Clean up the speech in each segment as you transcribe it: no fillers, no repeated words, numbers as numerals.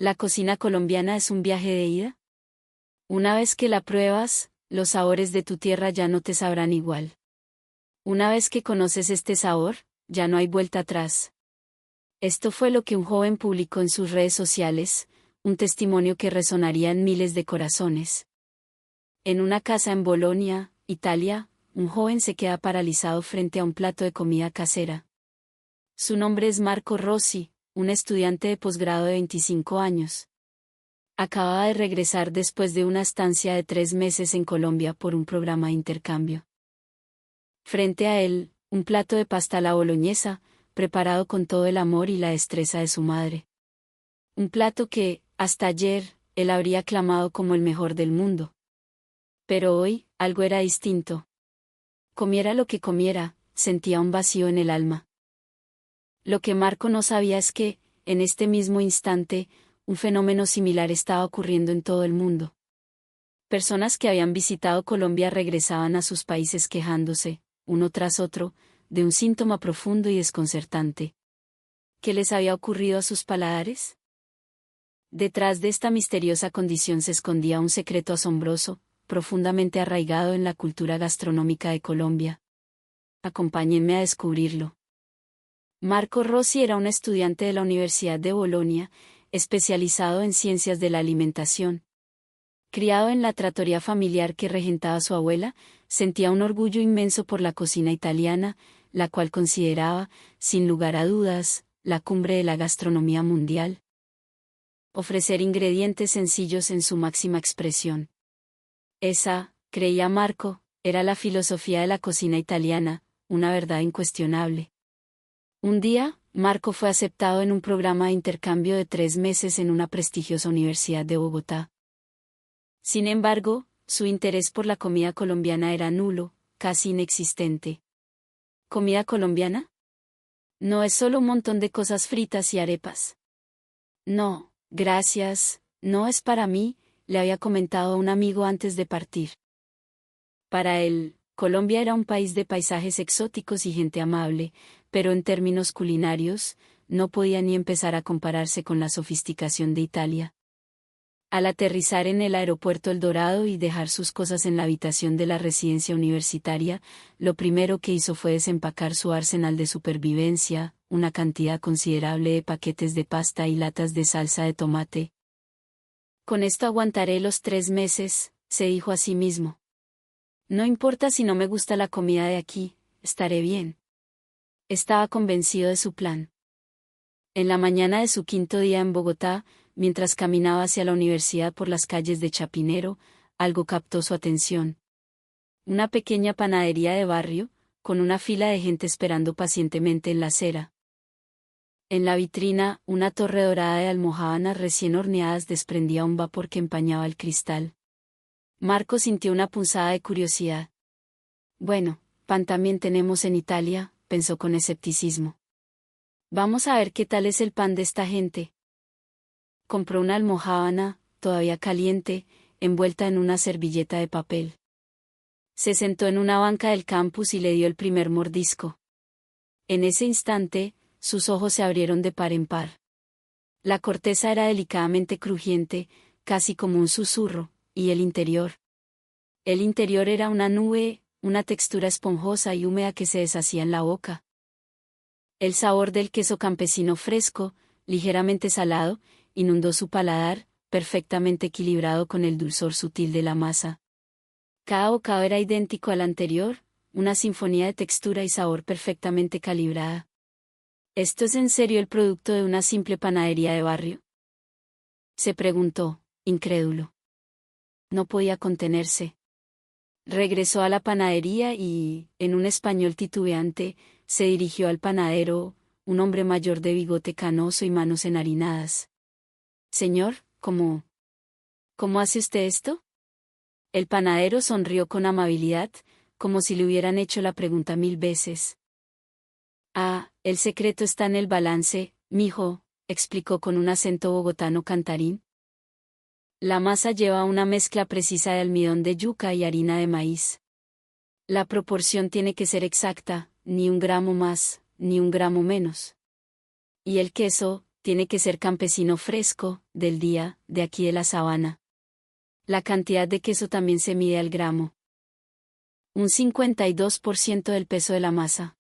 ¿La cocina colombiana es un viaje de ida? Una vez que la pruebas, los sabores de tu tierra ya no te sabrán igual. Una vez que conoces este sabor, ya no hay vuelta atrás. Esto fue lo que un joven publicó en sus redes sociales, un testimonio que resonaría en miles de corazones. En una casa en Bolonia, Italia, un joven se queda paralizado frente a un plato de comida casera. Su nombre es Marco Rossi, un estudiante de posgrado de 25 años. Acababa de regresar después de una estancia de 3 meses en Colombia por un programa de intercambio. Frente a él, un plato de pasta a la boloñesa, preparado con todo el amor y la destreza de su madre. Un plato que, hasta ayer, él habría aclamado como el mejor del mundo. Pero hoy, algo era distinto. Comiera lo que comiera, sentía un vacío en el alma. Lo que Marco no sabía es que, en este mismo instante, un fenómeno similar estaba ocurriendo en todo el mundo. Personas que habían visitado Colombia regresaban a sus países quejándose, uno tras otro, de un síntoma profundo y desconcertante. ¿Qué les había ocurrido a sus paladares? Detrás de esta misteriosa condición se escondía un secreto asombroso, profundamente arraigado en la cultura gastronómica de Colombia. Acompáñenme a descubrirlo. Marco Rossi era un estudiante de la Universidad de Bolonia, especializado en ciencias de la alimentación. Criado en la trattoria familiar que regentaba su abuela, sentía un orgullo inmenso por la cocina italiana, la cual consideraba, sin lugar a dudas, la cumbre de la gastronomía mundial. Ofrecer ingredientes sencillos en su máxima expresión. Esa, creía Marco, era la filosofía de la cocina italiana, una verdad incuestionable. Un día, Marco fue aceptado en un programa de intercambio de 3 meses en una prestigiosa universidad de Bogotá. Sin embargo, su interés por la comida colombiana era nulo, casi inexistente. ¿Comida colombiana? No es solo un montón de cosas fritas y arepas. No, gracias, no es para mí, le había comentado a un amigo antes de partir. Para él, Colombia era un país de paisajes exóticos y gente amable, pero en términos culinarios, no podía ni empezar a compararse con la sofisticación de Italia. Al aterrizar en el aeropuerto El Dorado y dejar sus cosas en la habitación de la residencia universitaria, lo primero que hizo fue desempacar su arsenal de supervivencia, una cantidad considerable de paquetes de pasta y latas de salsa de tomate. Con esto aguantaré los 3 meses, se dijo a sí mismo. No importa si no me gusta la comida de aquí, estaré bien. Estaba convencido de su plan. En la mañana de su 5.º día en Bogotá, mientras caminaba hacia la universidad por las calles de Chapinero, algo captó su atención. Una pequeña panadería de barrio, con una fila de gente esperando pacientemente en la acera. En la vitrina, una torre dorada de almojábanas recién horneadas desprendía un vapor que empañaba el cristal. Marco sintió una punzada de curiosidad. Bueno, pan también tenemos en Italia, pensó con escepticismo. Vamos a ver qué tal es el pan de esta gente. Compró una almojábana, todavía caliente, envuelta en una servilleta de papel. Se sentó en una banca del campus y le dio el primer mordisco. En ese instante, sus ojos se abrieron de par en par. La corteza era delicadamente crujiente, casi como un susurro, y el interior. El interior era una nube, una textura esponjosa y húmeda que se deshacía en la boca. El sabor del queso campesino fresco, ligeramente salado, inundó su paladar, perfectamente equilibrado con el dulzor sutil de la masa. Cada bocado era idéntico al anterior, una sinfonía de textura y sabor perfectamente calibrada. ¿Esto es en serio el producto de una simple panadería de barrio?, se preguntó, incrédulo. No podía contenerse. Regresó a la panadería y, en un español titubeante, se dirigió al panadero, un hombre mayor de bigote canoso y manos enharinadas. Señor, ¿cómo hace usted esto? El panadero sonrió con amabilidad, como si le hubieran hecho la pregunta 1000 veces. Ah, el secreto está en el balance, mijo, explicó con un acento bogotano cantarín. La masa lleva una mezcla precisa de almidón de yuca y harina de maíz. La proporción tiene que ser exacta, ni 1 gramo más, ni 1 gramo menos. Y el queso, tiene que ser campesino fresco, del día, de aquí de la sabana. La cantidad de queso también se mide al gramo. Un 52% del peso de la masa.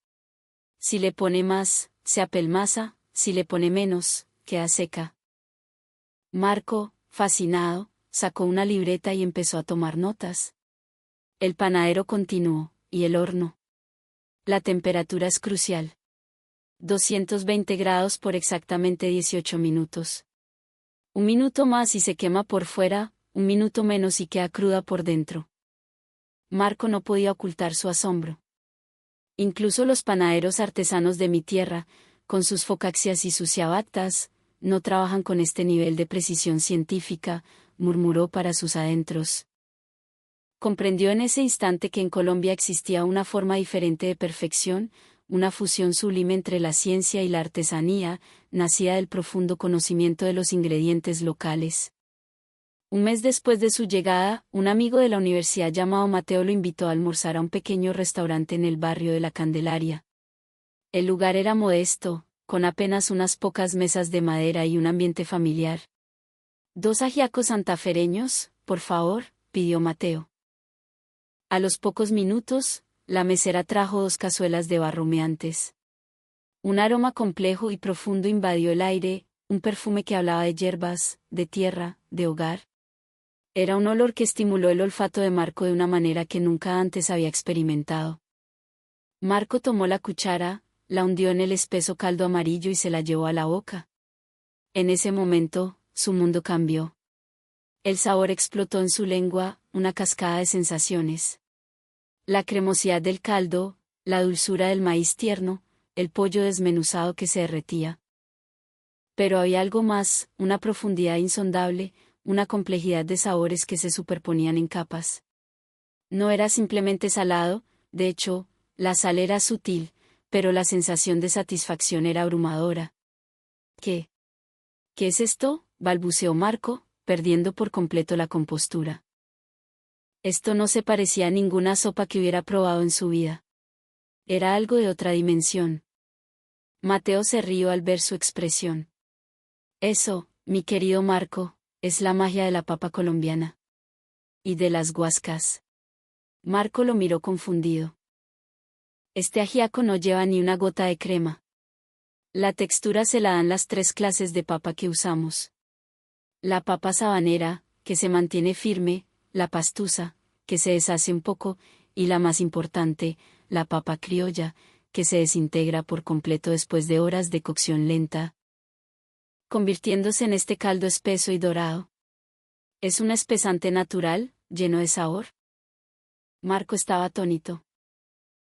Si le pone más, se apelmaza, si le pone menos, queda seca. Marco, fascinado, sacó una libreta y empezó a tomar notas. El panadero continuó, ¿y el horno? La temperatura es crucial. 220 grados por exactamente 18 minutos. Un minuto más y se quema por fuera, un minuto menos y queda cruda por dentro. Marco no podía ocultar su asombro. Incluso los panaderos artesanos de mi tierra, con sus focaxias y sus ciabattas, no trabajan con este nivel de precisión científica, murmuró para sus adentros. Comprendió en ese instante que en Colombia existía una forma diferente de perfección, una fusión sublime entre la ciencia y la artesanía, nacida del profundo conocimiento de los ingredientes locales. Un mes después de su llegada, un amigo de la universidad llamado Mateo lo invitó a almorzar a un pequeño restaurante en el barrio de La Candelaria. El lugar era modesto, con apenas unas pocas mesas de madera y un ambiente familiar. 2 ajiacos santafereños, por favor, pidió Mateo. A los pocos minutos, la mesera trajo 2 cazuelas de barro humeantes. Un aroma complejo y profundo invadió el aire, un perfume que hablaba de hierbas, de tierra, de hogar. Era un olor que estimuló el olfato de Marco de una manera que nunca antes había experimentado. Marco tomó la cuchara, la hundió en el espeso caldo amarillo y se la llevó a la boca. En ese momento, su mundo cambió. El sabor explotó en su lengua, una cascada de sensaciones. La cremosidad del caldo, la dulzura del maíz tierno, el pollo desmenuzado que se derretía. Pero había algo más, una profundidad insondable, una complejidad de sabores que se superponían en capas. No era simplemente salado, de hecho, la sal era sutil, pero la sensación de satisfacción era abrumadora. ¿Qué? ¿Qué es esto?, balbuceó Marco, perdiendo por completo la compostura. Esto no se parecía a ninguna sopa que hubiera probado en su vida. Era algo de otra dimensión. Mateo se rió al ver su expresión. Eso, mi querido Marco, es la magia de la papa colombiana. Y de las guascas. Marco lo miró confundido. Este ajiaco no lleva ni una gota de crema. La textura se la dan las 3 clases de papa que usamos. La papa sabanera, que se mantiene firme, la pastusa, que se deshace un poco, y la más importante, la papa criolla, que se desintegra por completo después de horas de cocción lenta, convirtiéndose en este caldo espeso y dorado. ¿Es un espesante natural, lleno de sabor? Marco estaba atónito.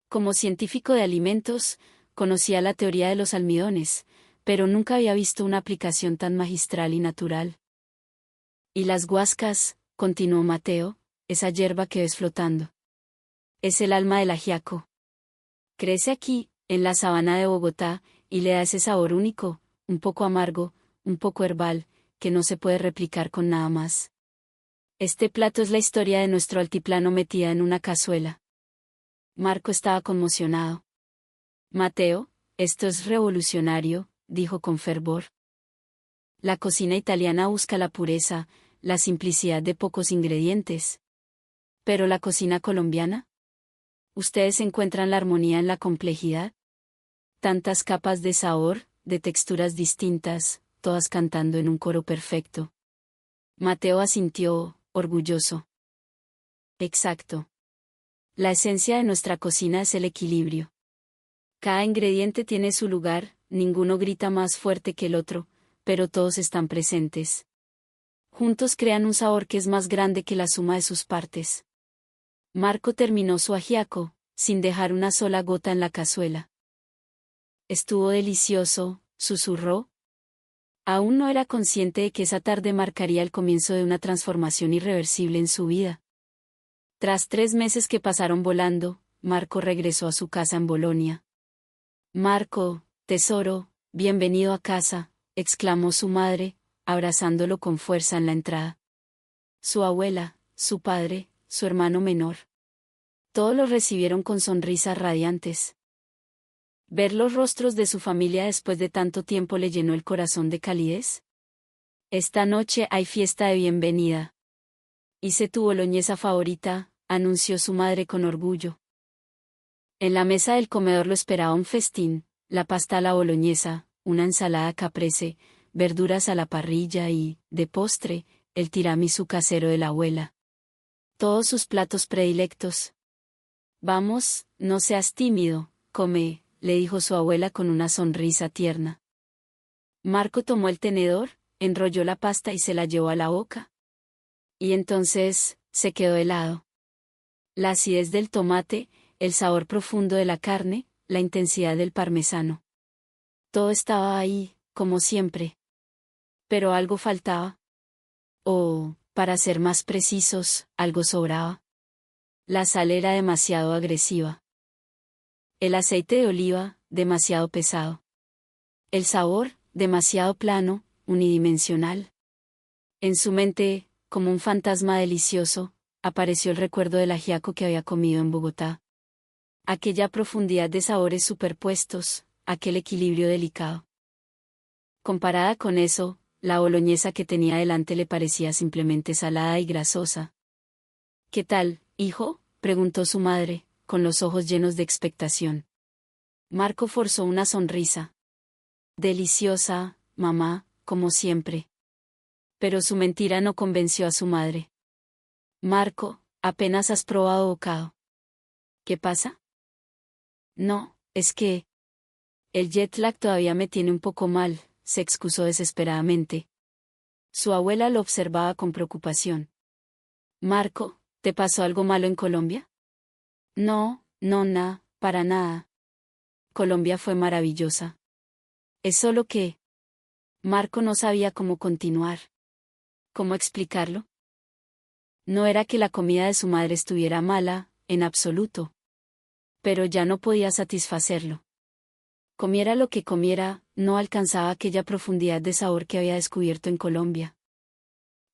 Como científico de alimentos, conocía la teoría de los almidones, pero nunca había visto una aplicación tan magistral y natural. Y las guascas, continuó Mateo, esa hierba que ves flotando. Es el alma del ajiaco. Crece aquí, en la sabana de Bogotá, y le da ese sabor único, un poco amargo, un poco herbal, que no se puede replicar con nada más. Este plato es la historia de nuestro altiplano metida en una cazuela. Marco estaba conmocionado. Mateo, esto es revolucionario, dijo con fervor. La cocina italiana busca la pureza, la simplicidad de pocos ingredientes. ¿Pero la cocina colombiana? ¿Ustedes encuentran la armonía en la complejidad? Tantas capas de sabor, de texturas distintas, todas cantando en un coro perfecto. Mateo asintió, orgulloso. Exacto. La esencia de nuestra cocina es el equilibrio. Cada ingrediente tiene su lugar, ninguno grita más fuerte que el otro, pero todos están presentes. Juntos crean un sabor que es más grande que la suma de sus partes. Marco terminó su ajiaco, sin dejar una sola gota en la cazuela. Estuvo delicioso, susurró. Aún no era consciente de que esa tarde marcaría el comienzo de una transformación irreversible en su vida. Tras 3 meses que pasaron volando, Marco regresó a su casa en Bolonia. Marco, tesoro, bienvenido a casa, exclamó su madre, abrazándolo con fuerza en la entrada. Su abuela, su padre, su hermano menor. Todos lo recibieron con sonrisas radiantes. Ver los rostros de su familia después de tanto tiempo le llenó el corazón de calidez. Esta noche hay fiesta de bienvenida. Hice tu boloñesa favorita, anunció su madre con orgullo. En la mesa del comedor lo esperaba un festín, la pasta a la boloñesa, una ensalada caprese, verduras a la parrilla y, de postre, el tiramisú casero de la abuela. Todos sus platos predilectos. Vamos, no seas tímido, come, le dijo su abuela con una sonrisa tierna. Marco tomó el tenedor, enrolló la pasta y se la llevó a la boca. Y entonces, se quedó helado. La acidez del tomate, el sabor profundo de la carne, la intensidad del parmesano. Todo estaba ahí, como siempre. Pero algo faltaba. O, para ser más precisos, algo sobraba. La sal era demasiado agresiva. El aceite de oliva, demasiado pesado. El sabor, demasiado plano, unidimensional. En su mente, como un fantasma delicioso, apareció el recuerdo del ajiaco que había comido en Bogotá. Aquella profundidad de sabores superpuestos, aquel equilibrio delicado. Comparada con eso, la boloñesa que tenía delante le parecía simplemente salada y grasosa. ¿Qué tal, hijo?, preguntó su madre, con los ojos llenos de expectación. Marco forzó una sonrisa. Deliciosa, mamá, como siempre. Pero su mentira no convenció a su madre. Marco, apenas has probado bocado. ¿Qué pasa? No, es que... El jet lag todavía me tiene un poco mal, se excusó desesperadamente. Su abuela lo observaba con preocupación. Marco, ¿te pasó algo malo en Colombia? No, nona, para nada. Colombia fue maravillosa. Es solo que... Marco no sabía cómo continuar. ¿Cómo explicarlo? No era que la comida de su madre estuviera mala, en absoluto. Pero ya no podía satisfacerlo. Comiera lo que comiera, no alcanzaba aquella profundidad de sabor que había descubierto en Colombia.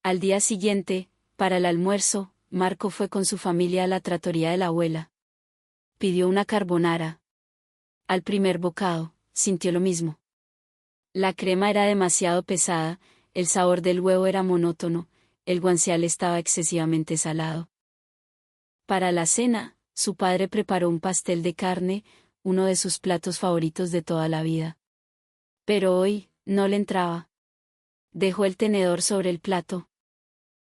Al día siguiente, para el almuerzo, Marco fue con su familia a la trattoria de la abuela. Pidió una carbonara. Al primer bocado, sintió lo mismo. La crema era demasiado pesada, el sabor del huevo era monótono, el guanciale estaba excesivamente salado. Para la cena, su padre preparó un pastel de carne, uno de sus platos favoritos de toda la vida. Pero hoy, no le entraba. Dejó el tenedor sobre el plato.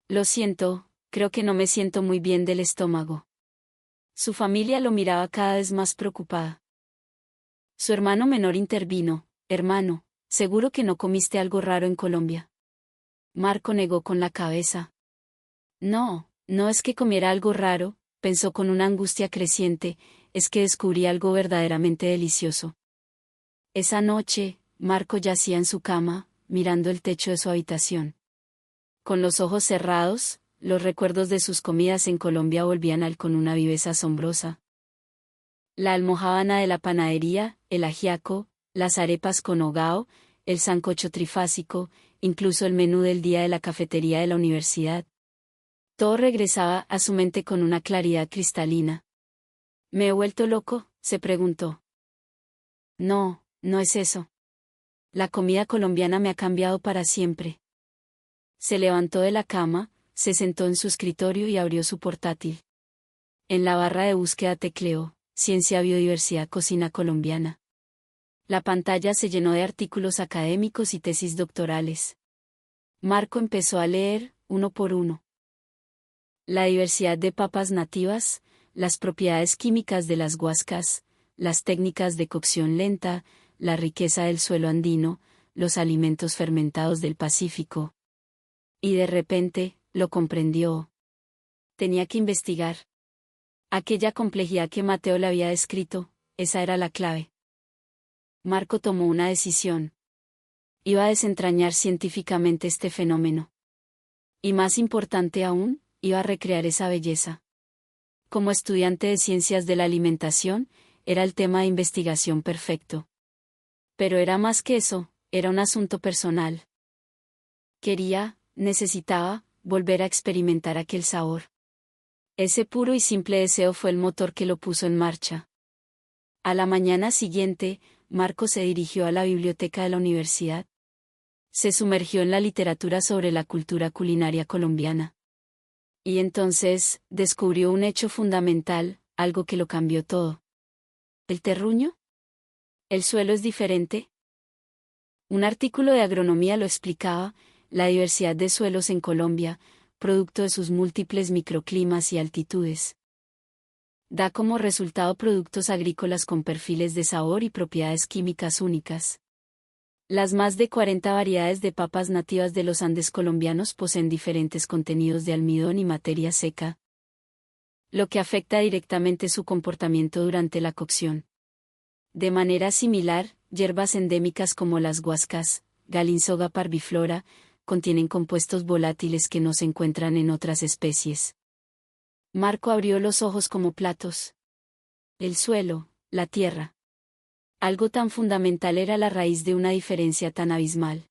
Lo siento, creo que no me siento muy bien del estómago. Su familia lo miraba cada vez más preocupada. Su hermano menor intervino. Hermano, seguro que no comiste algo raro en Colombia. Marco negó con la cabeza. No, no es que comiera algo raro, pensó con una angustia creciente, es que descubrí algo verdaderamente delicioso. Esa noche, Marco yacía en su cama, mirando el techo de su habitación. Con los ojos cerrados, los recuerdos de sus comidas en Colombia volvían a él con una viveza asombrosa. La almojábana de la panadería, el ajiaco, las arepas con hogao, el sancocho trifásico, incluso el menú del día de la cafetería de la universidad. Todo regresaba a su mente con una claridad cristalina. ¿Me he vuelto loco?, se preguntó. No, no es eso. La comida colombiana me ha cambiado para siempre. Se levantó de la cama, se sentó en su escritorio y abrió su portátil. En la barra de búsqueda tecleó, Ciencia, Biodiversidad, Cocina Colombiana. La pantalla se llenó de artículos académicos y tesis doctorales. Marco empezó a leer, uno por uno. La diversidad de papas nativas, las propiedades químicas de las guascas, las técnicas de cocción lenta, la riqueza del suelo andino, los alimentos fermentados del Pacífico. Y de repente, lo comprendió. Tenía que investigar. Aquella complejidad que Mateo le había descrito, esa era la clave. Marco tomó una decisión. Iba a desentrañar científicamente este fenómeno. Y más importante aún, iba a recrear esa belleza. Como estudiante de ciencias de la alimentación, era el tema de investigación perfecto. Pero era más que eso, era un asunto personal. Necesitaba, volver a experimentar aquel sabor. Ese puro y simple deseo fue el motor que lo puso en marcha. A la mañana siguiente, Marco se dirigió a la biblioteca de la universidad. Se sumergió en la literatura sobre la cultura culinaria colombiana. Y entonces, descubrió un hecho fundamental, algo que lo cambió todo. ¿El terruño? ¿El suelo es diferente? Un artículo de agronomía lo explicaba: la diversidad de suelos en Colombia, producto de sus múltiples microclimas y altitudes, da como resultado productos agrícolas con perfiles de sabor y propiedades químicas únicas. Las más de 40 variedades de papas nativas de los Andes colombianos poseen diferentes contenidos de almidón y materia seca, lo que afecta directamente su comportamiento durante la cocción. De manera similar, hierbas endémicas como las guascas, Galinsoga parviflora, contienen compuestos volátiles que no se encuentran en otras especies. Marco abrió los ojos como platos. El suelo, la tierra. Algo tan fundamental era la raíz de una diferencia tan abismal.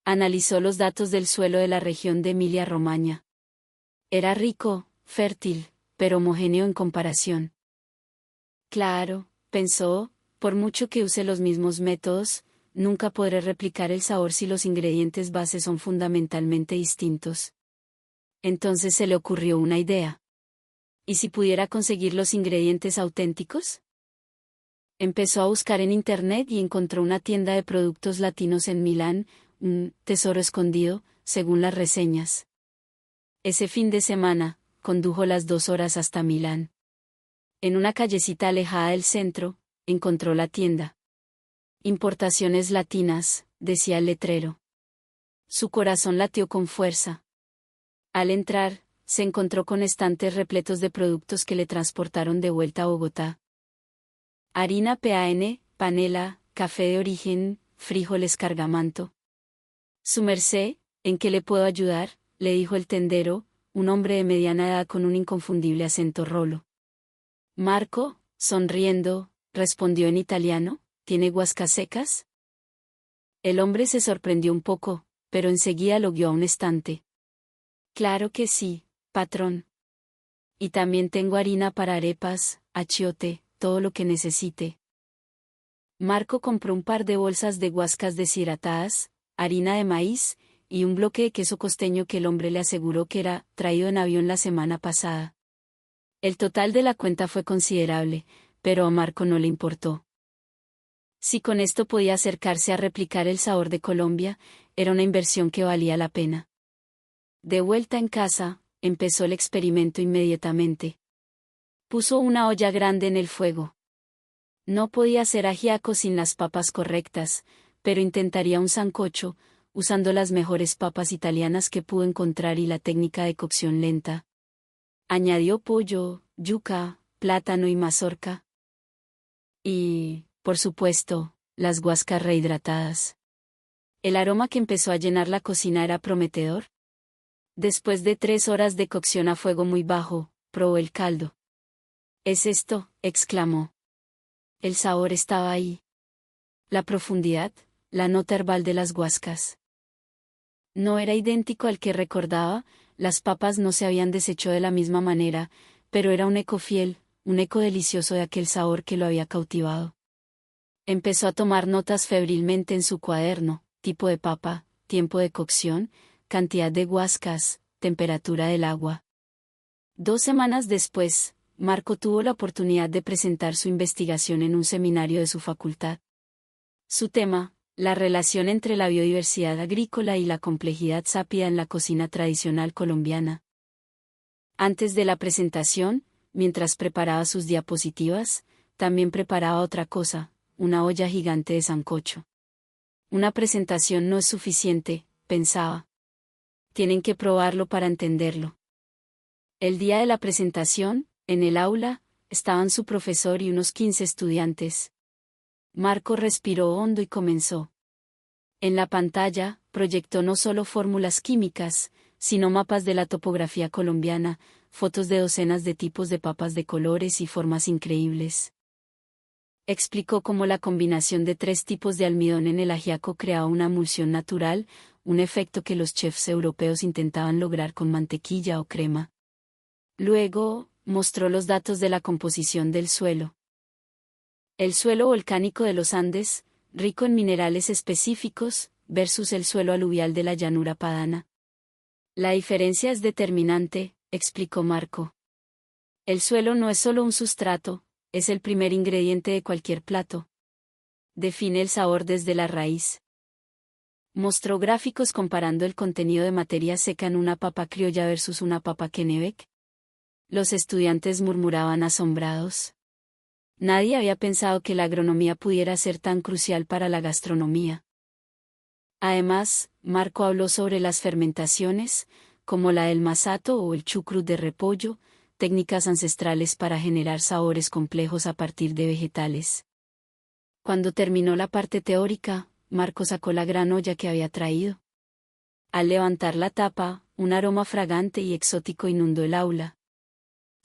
Analizó los datos del suelo de la región de Emilia-Romaña. Era rico, fértil, pero homogéneo en comparación. Claro, pensó, por mucho que use los mismos métodos, nunca podré replicar el sabor si los ingredientes base son fundamentalmente distintos. Entonces se le ocurrió una idea. ¿Y si pudiera conseguir los ingredientes auténticos? Empezó a buscar en internet y encontró una tienda de productos latinos en Milán, un tesoro escondido, según las reseñas. Ese fin de semana, condujo las 2 horas hasta Milán. En una callecita alejada del centro, encontró la tienda. Importaciones latinas, decía el letrero. Su corazón latió con fuerza. Al entrar, se encontró con estantes repletos de productos que le transportaron de vuelta a Bogotá. Harina PAN, panela, café de origen, frijoles cargamanto. Su merced, ¿en qué le puedo ayudar?, le dijo el tendero, un hombre de mediana edad con un inconfundible acento rolo. Marco, sonriendo, respondió en italiano: ¿tiene guascas secas? El hombre se sorprendió un poco, pero enseguida lo guió a un estante. Claro que sí, patrón. Y también tengo harina para arepas, achiote, todo lo que necesite. Marco compró un par de bolsas de guascas deshidratadas, harina de maíz, y un bloque de queso costeño que el hombre le aseguró que era traído en avión la semana pasada. El total de la cuenta fue considerable, pero a Marco no le importó. Si con esto podía acercarse a replicar el sabor de Colombia, era una inversión que valía la pena. De vuelta en casa, empezó el experimento inmediatamente. Puso una olla grande en el fuego. No podía hacer ajiaco sin las papas correctas, pero intentaría un sancocho, usando las mejores papas italianas que pudo encontrar y la técnica de cocción lenta. Añadió pollo, yuca, plátano y mazorca. Y, por supuesto, las guascas rehidratadas. El aroma que empezó a llenar la cocina era prometedor. Después de 3 horas de cocción a fuego muy bajo, probó el caldo. «¿Es esto?», exclamó. El sabor estaba ahí. La profundidad, la nota herbal de las guascas. No era idéntico al que recordaba, las papas no se habían deshecho de la misma manera, pero era un eco fiel, un eco delicioso de aquel sabor que lo había cautivado. Empezó a tomar notas febrilmente en su cuaderno: tipo de papa, tiempo de cocción, cantidad de guascas, temperatura del agua. 2 semanas después, Marco tuvo la oportunidad de presentar su investigación en un seminario de su facultad. Su tema: la relación entre la biodiversidad agrícola y la complejidad sápida en la cocina tradicional colombiana. Antes de la presentación, mientras preparaba sus diapositivas, también preparaba otra cosa: una olla gigante de sancocho. Una presentación no es suficiente, pensaba. Tienen que probarlo para entenderlo. El día de la presentación, en el aula, estaban su profesor y unos 15 estudiantes. Marco respiró hondo y comenzó. En la pantalla, proyectó no solo fórmulas químicas, sino mapas de la topografía colombiana, fotos de docenas de tipos de papas de colores y formas increíbles. Explicó cómo la combinación de 3 tipos de almidón en el ajiaco creaba una emulsión natural, un efecto que los chefs europeos intentaban lograr con mantequilla o crema. Luego, mostró los datos de la composición del suelo. El suelo volcánico de los Andes, rico en minerales específicos, versus el suelo aluvial de la llanura padana. La diferencia es determinante, explicó Marco. El suelo no es solo un sustrato, es el primer ingrediente de cualquier plato. Define el sabor desde la raíz. Mostró gráficos comparando el contenido de materia seca en una papa criolla versus una papa Kennebec. Los estudiantes murmuraban asombrados. Nadie había pensado que la agronomía pudiera ser tan crucial para la gastronomía. Además, Marco habló sobre las fermentaciones, como la del masato o el chucrut de repollo, técnicas ancestrales para generar sabores complejos a partir de vegetales. Cuando terminó la parte teórica, Marco sacó la gran olla que había traído. Al levantar la tapa, un aroma fragante y exótico inundó el aula.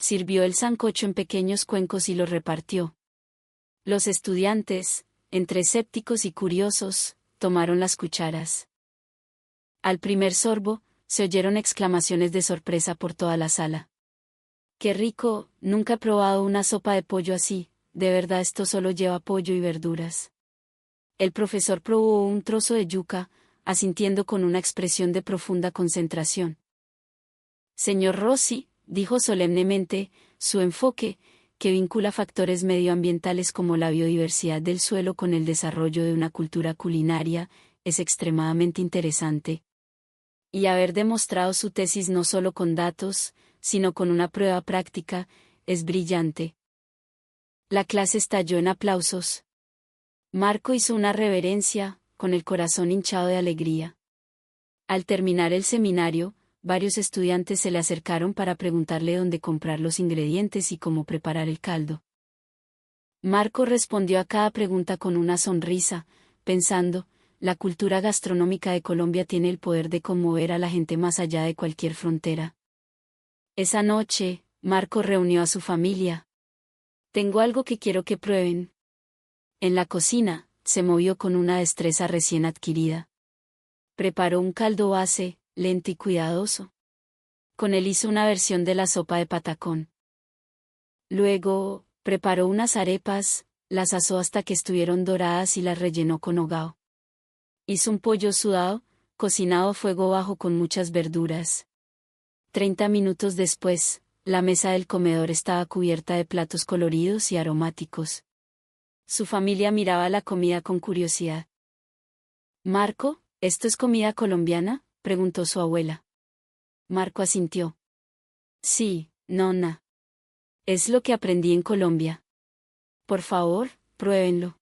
Sirvió el sancocho en pequeños cuencos y los repartió. Los estudiantes, entre escépticos y curiosos, tomaron las cucharas. Al primer sorbo, se oyeron exclamaciones de sorpresa por toda la sala. ¡Qué rico! Nunca he probado una sopa de pollo así, de verdad esto solo lleva pollo y verduras. El profesor probó un trozo de yuca, asintiendo con una expresión de profunda concentración. Señor Rossi, dijo solemnemente, su enfoque, que vincula factores medioambientales como la biodiversidad del suelo con el desarrollo de una cultura culinaria, es extremadamente interesante. Y haber demostrado su tesis no solo con datos, sino con una prueba práctica, es brillante. La clase estalló en aplausos. Marco hizo una reverencia, con el corazón hinchado de alegría. Al terminar el seminario, varios estudiantes se le acercaron para preguntarle dónde comprar los ingredientes y cómo preparar el caldo. Marco respondió a cada pregunta con una sonrisa, pensando, la cultura gastronómica de Colombia tiene el poder de conmover a la gente más allá de cualquier frontera. Esa noche, Marco reunió a su familia. Tengo algo que quiero que prueben. En la cocina, se movió con una destreza recién adquirida. Preparó un caldo base, lento y cuidadoso. Con él hizo una versión de la sopa de patacón. Luego, preparó unas arepas, las asó hasta que estuvieron doradas y las rellenó con hogao. Hizo un pollo sudado, cocinado a fuego bajo con muchas verduras. 30 minutos después, la mesa del comedor estaba cubierta de platos coloridos y aromáticos. Su familia miraba la comida con curiosidad. «Marco, ¿esto es comida colombiana?», preguntó su abuela. Marco asintió. «Sí, nonna. Es lo que aprendí en Colombia. Por favor, pruébenlo».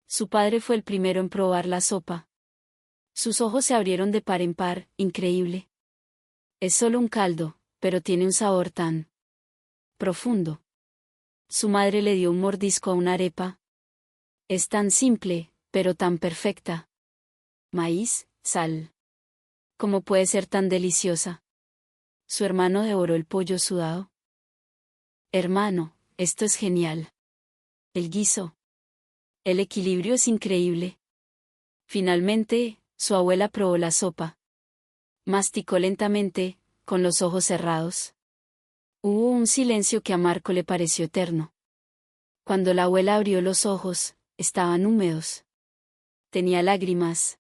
Su padre fue el primero en probar la sopa. Sus ojos se abrieron de par en par, increíble. Es solo un caldo, pero tiene un sabor tan profundo. Su madre le dio un mordisco a una arepa. Es tan simple, pero tan perfecta. Maíz, sal. ¿Cómo puede ser tan deliciosa? Su hermano devoró el pollo sudado. Hermano, esto es genial. El guiso. El equilibrio es increíble. Finalmente, su abuela probó la sopa. Masticó lentamente, con los ojos cerrados. Hubo un silencio que a Marco le pareció eterno. Cuando la abuela abrió los ojos, estaban húmedos. Tenía lágrimas.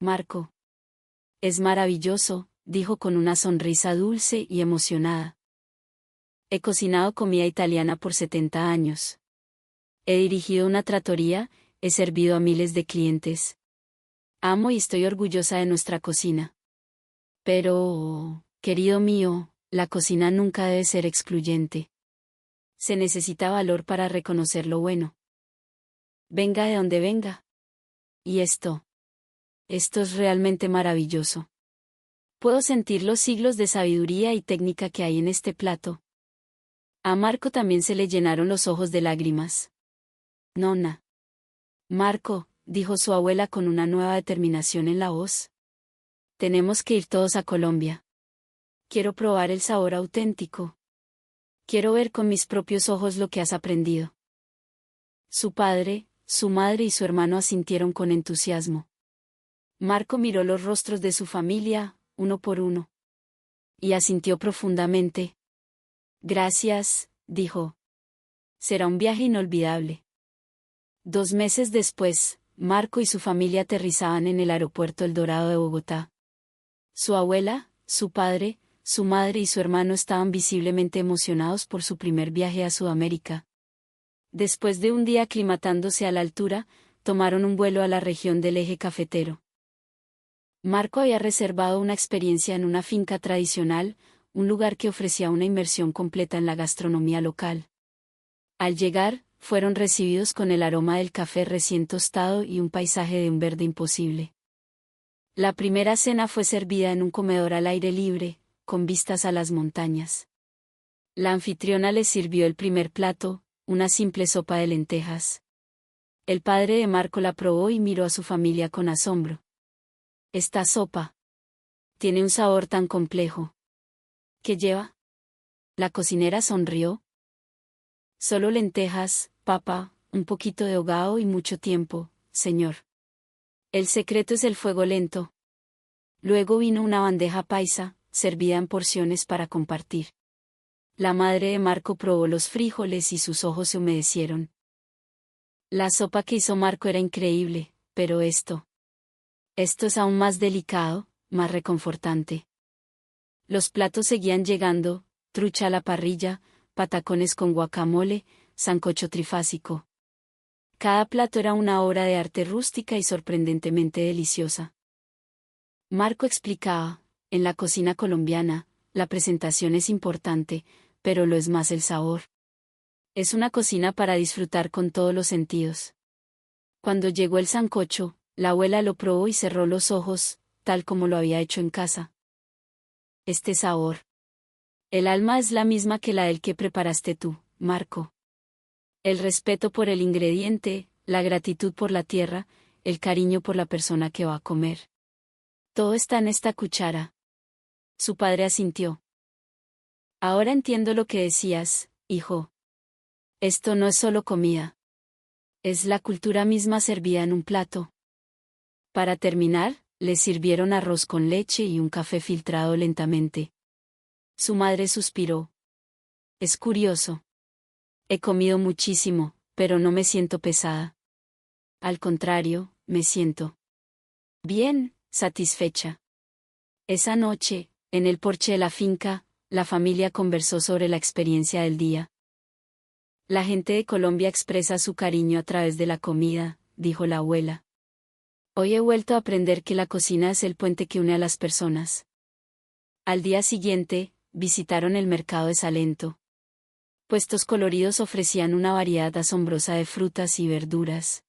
Marco. Es maravilloso, dijo con una sonrisa dulce y emocionada. He cocinado comida italiana por 70 años. He dirigido una trattoria, he servido a miles de clientes. Amo y estoy orgullosa de nuestra cocina. Pero, querido mío, la cocina nunca debe ser excluyente. Se necesita valor para reconocer lo bueno. Venga de donde venga. Y esto es realmente maravilloso. Puedo sentir los siglos de sabiduría y técnica que hay en este plato. A Marco también se le llenaron los ojos de lágrimas. Nonna. Marco, dijo su abuela con una nueva determinación en la voz. Tenemos que ir todos a Colombia. Quiero probar el sabor auténtico. Quiero ver con mis propios ojos lo que has aprendido. Su padre, su madre y su hermano asintieron con entusiasmo. Marco miró los rostros de su familia, uno por uno. Y asintió profundamente. Gracias, dijo. Será un viaje inolvidable. 2 meses después, Marco y su familia aterrizaban en el aeropuerto El Dorado de Bogotá. Su abuela, su padre, su madre y su hermano estaban visiblemente emocionados por su primer viaje a Sudamérica. Después de un día aclimatándose a la altura, tomaron un vuelo a la región del Eje Cafetero. Marco había reservado una experiencia en una finca tradicional, un lugar que ofrecía una inmersión completa en la gastronomía local. Al llegar, fueron recibidos con el aroma del café recién tostado y un paisaje de un verde imposible. La primera cena fue servida en un comedor al aire libre, con vistas a las montañas. La anfitriona les sirvió el primer plato, una simple sopa de lentejas. El padre de Marco la probó y miró a su familia con asombro. «Esta sopa tiene un sabor tan complejo. ¿Qué lleva?». La cocinera sonrió. «Solo lentejas, papa, un poquito de hogao y mucho tiempo, señor. El secreto es el fuego lento». Luego vino una bandeja paisa, servida en porciones para compartir. La madre de Marco probó los frijoles y sus ojos se humedecieron. La sopa que hizo Marco era increíble, pero esto es aún más delicado, más reconfortante. Los platos seguían llegando, trucha a la parrilla, patacones con guacamole, sancocho trifásico. Cada plato era una obra de arte rústica y sorprendentemente deliciosa. Marco explicaba, en la cocina colombiana, la presentación es importante, pero lo es más el sabor. Es una cocina para disfrutar con todos los sentidos. Cuando llegó el sancocho, la abuela lo probó y cerró los ojos, tal como lo había hecho en casa. «Este sabor. El alma es la misma que la del que preparaste tú, Marco. El respeto por el ingrediente, la gratitud por la tierra, el cariño por la persona que va a comer. Todo está en esta cuchara». Su padre asintió. «Ahora entiendo lo que decías, hijo. Esto no es solo comida. Es la cultura misma servida en un plato». Para terminar, le sirvieron arroz con leche y un café filtrado lentamente. Su madre suspiró. «Es curioso. He comido muchísimo, pero no me siento pesada. Al contrario, me siento bien, satisfecha». Esa noche, en el porche de la finca, la familia conversó sobre la experiencia del día. «La gente de Colombia expresa su cariño a través de la comida», dijo la abuela. «Hoy he vuelto a aprender que la cocina es el puente que une a las personas». Al día siguiente, visitaron el mercado de Salento. Puestos coloridos ofrecían una variedad asombrosa de frutas y verduras.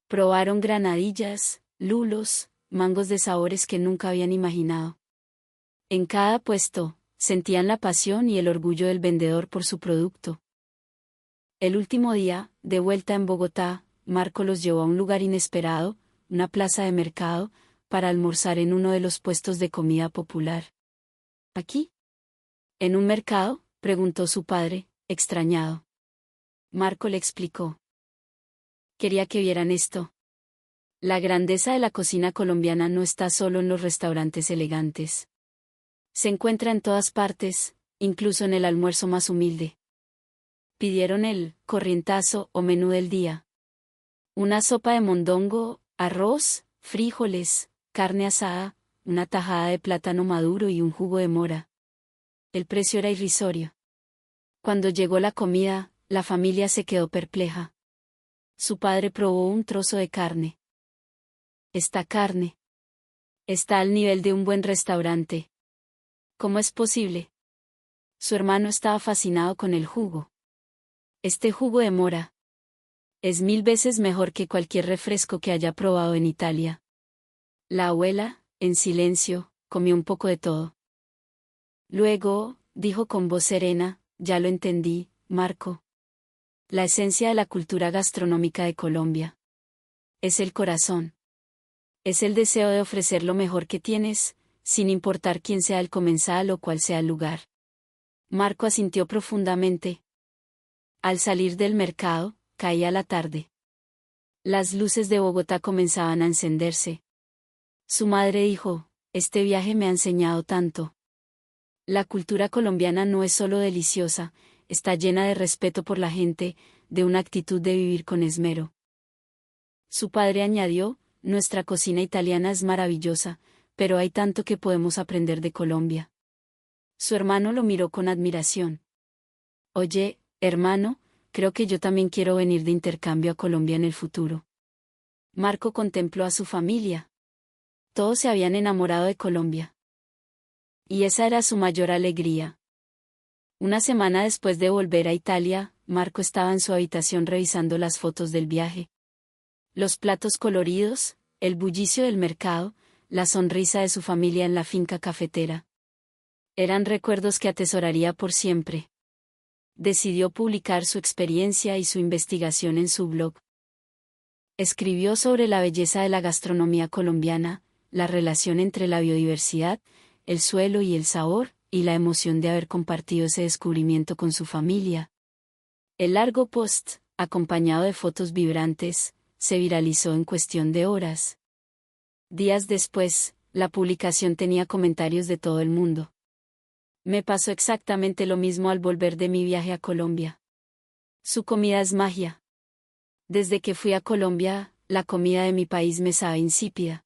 Probaron granadillas, lulos, mangos de sabores que nunca habían imaginado. En cada puesto, sentían la pasión y el orgullo del vendedor por su producto. El último día, de vuelta en Bogotá, Marco los llevó a un lugar inesperado, una plaza de mercado, para almorzar en uno de los puestos de comida popular. «¿Aquí? ¿En un mercado?», preguntó su padre, extrañado. Marco le explicó. «Quería que vieran esto. La grandeza de la cocina colombiana no está solo en los restaurantes elegantes. Se encuentra en todas partes, incluso en el almuerzo más humilde». Pidieron el corrientazo o menú del día. Una sopa de mondongo, arroz, frijoles, carne asada, una tajada de plátano maduro y un jugo de mora. El precio era irrisorio. Cuando llegó la comida, la familia se quedó perpleja. Su padre probó un trozo de carne. «Esta carne está al nivel de un buen restaurante. ¿Cómo es posible?». Su hermano estaba fascinado con el jugo. «Este jugo de mora es 1000 veces mejor que cualquier refresco que haya probado en Italia». La abuela, en silencio, comió un poco de todo. Luego, dijo con voz serena, «Ya lo entendí, Marco. La esencia de la cultura gastronómica de Colombia es el corazón. Es el deseo de ofrecer lo mejor que tienes, sin importar quién sea el comensal o cuál sea el lugar». Marco asintió profundamente. Al salir del mercado, caía la tarde. Las luces de Bogotá comenzaban a encenderse. Su madre dijo, «Este viaje me ha enseñado tanto. La cultura colombiana no es solo deliciosa, está llena de respeto por la gente, de una actitud de vivir con esmero. Su padre añadió, nuestra cocina italiana es maravillosa, pero hay tanto que podemos aprender de Colombia. Su hermano lo miró con admiración. Oye, hermano, creo que yo también quiero venir de intercambio a Colombia en el futuro. Marco contempló a su familia. Todos se habían enamorado de Colombia. Y esa era su mayor alegría. Una semana después de volver a Italia, Marco estaba en su habitación revisando las fotos del viaje. Los platos coloridos, el bullicio del mercado, la sonrisa de su familia en la finca cafetera. Eran recuerdos que atesoraría por siempre. Decidió publicar su experiencia y su investigación en su blog. Escribió sobre la belleza de la gastronomía colombiana, la relación entre la biodiversidad, el suelo y el sabor, y la emoción de haber compartido ese descubrimiento con su familia. El largo post, acompañado de fotos vibrantes, se viralizó en cuestión de horas. Días después, la publicación tenía comentarios de todo el mundo. Me pasó exactamente lo mismo al volver de mi viaje a Colombia. Su comida es magia. Desde que fui a Colombia, la comida de mi país me sabe insípida.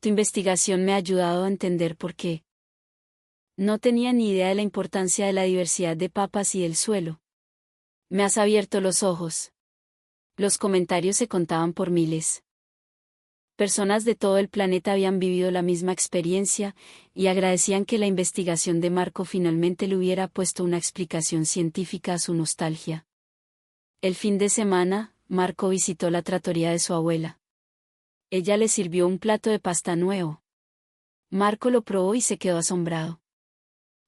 Tu investigación me ha ayudado a entender por qué. No tenía ni idea de la importancia de la diversidad de papas y del suelo. Me has abierto los ojos. Los comentarios se contaban por miles. Personas de todo el planeta habían vivido la misma experiencia, y agradecían que la investigación de Marco finalmente le hubiera puesto una explicación científica a su nostalgia. El fin de semana, Marco visitó la trattoria de su abuela. Ella le sirvió un plato de pasta nuevo. Marco lo probó y se quedó asombrado.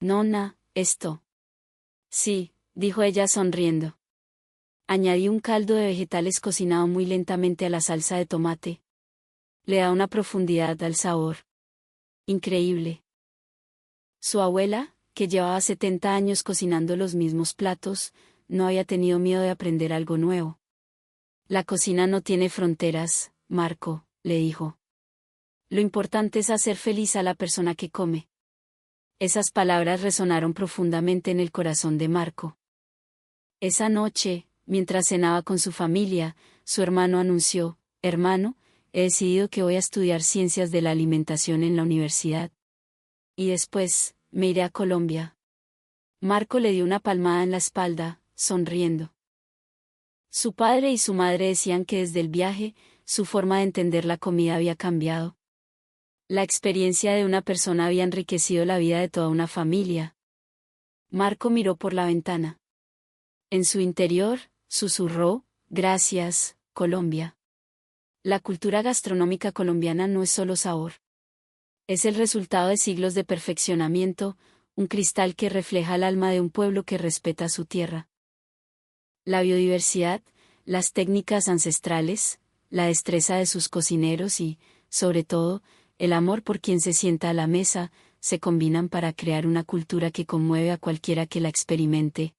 Nonna, ¿esto? Sí, dijo ella sonriendo. Añadí un caldo de vegetales cocinado muy lentamente a la salsa de tomate. Le da una profundidad al sabor. Increíble. Su abuela, que llevaba 70 años cocinando los mismos platos, no había tenido miedo de aprender algo nuevo. La cocina no tiene fronteras, Marco, le dijo. Lo importante es hacer feliz a la persona que come. Esas palabras resonaron profundamente en el corazón de Marco. Esa noche, mientras cenaba con su familia, su hermano anunció, hermano, he decidido que voy a estudiar ciencias de la alimentación en la universidad. Y después, me iré a Colombia. Marco le dio una palmada en la espalda, sonriendo. Su padre y su madre decían que desde el viaje, su forma de entender la comida había cambiado. La experiencia de una persona había enriquecido la vida de toda una familia. Marco miró por la ventana. En su interior, susurró, gracias, Colombia. La cultura gastronómica colombiana no es solo sabor. Es el resultado de siglos de perfeccionamiento, un cristal que refleja el alma de un pueblo que respeta su tierra. La biodiversidad, las técnicas ancestrales, la destreza de sus cocineros y, sobre todo, el amor por quien se sienta a la mesa, se combinan para crear una cultura que conmueve a cualquiera que la experimente.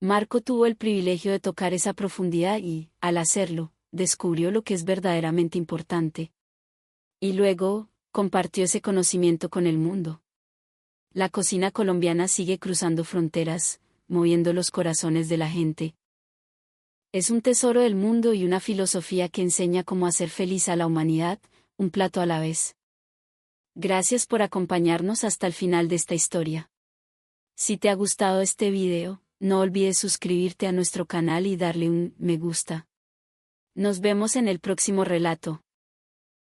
Marco tuvo el privilegio de tocar esa profundidad y, al hacerlo, descubrió lo que es verdaderamente importante. Y luego, compartió ese conocimiento con el mundo. La cocina colombiana sigue cruzando fronteras, moviendo los corazones de la gente. Es un tesoro del mundo y una filosofía que enseña cómo hacer feliz a la humanidad, un plato a la vez. Gracias por acompañarnos hasta el final de esta historia. Si te ha gustado este video, no olvides suscribirte a nuestro canal y darle un me gusta. Nos vemos en el próximo relato.